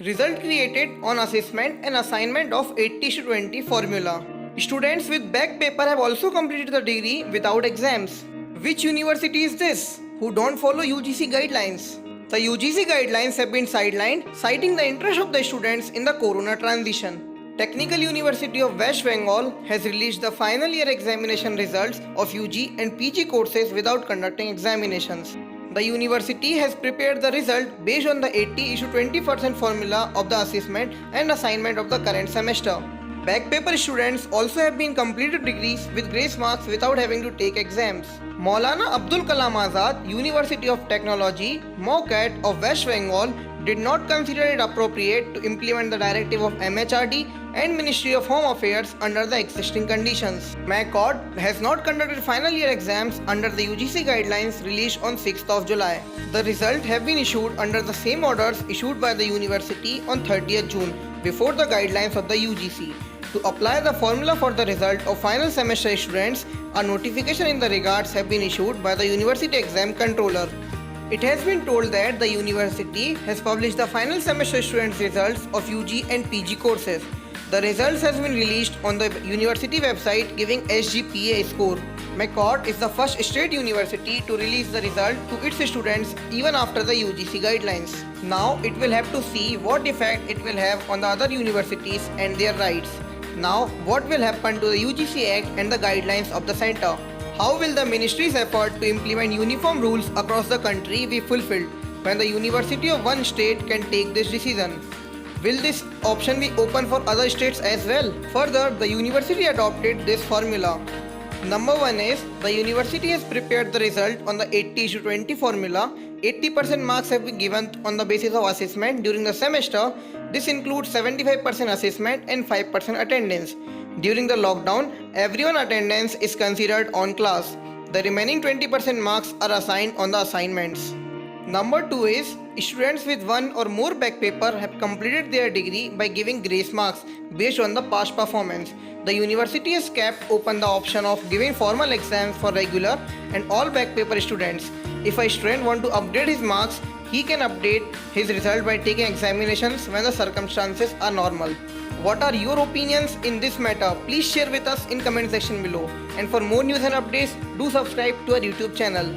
Result created on assessment and assignment of 80:20 formula. Students with back paper have also completed the degree without exams. Which university is this who don't follow UGC guidelines? The UGC guidelines have been sidelined, citing the interest of the students in the corona transition. Technical University of West Bengal has released the final year examination results of UG and PG courses without conducting examinations. The university has prepared the result based on the 80:20% formula of the assessment and assignment of the current semester. Back paper students also have been completed degrees with grace marks without having to take exams. Maulana Abdul Kalam Azad, University of Technology, MOCAT of West Bengal, did not consider it appropriate to implement the directive of MHRD and Ministry of Home Affairs under the existing conditions. MACOT has not conducted final year exams under the UGC guidelines released on 6th of July. The results have been issued under the same orders issued by the university on 30th June before the guidelines of the UGC. To apply the formula for the result of final semester students, a notification in the regards have been issued by the University Exam Controller. It has been told that the university has published the final semester students' results of UG and PG courses. The results has been released on the university website giving SGPA score. MACOT is the first state university to release the result to its students even after the UGC guidelines. Now it will have to see what effect it will have on the other universities and their rights. Now what will happen to the UGC Act and the guidelines of the center? How will the ministry's effort to implement uniform rules across the country be fulfilled when the university of one state can take this decision? Will this option be open for other states as well? Further, the university adopted this formula. Number 1 is, the university has prepared the result on the 80:20 formula. 80% marks have been given on the basis of assessment during the semester. This includes 75% assessment and 5% attendance. During the lockdown, everyone's attendance is considered on class. The remaining 20% marks are assigned on the assignments. Number 2 is, students with one or more back paper have completed their degree by giving grace marks based on the past performance. The university has kept open the option of giving formal exams for regular and all back paper students. If a student wants to update his marks, he can update his result by taking examinations when the circumstances are normal. What are your opinions in this matter? Please share with us in comment section below. And for more news and updates, do subscribe to our YouTube channel.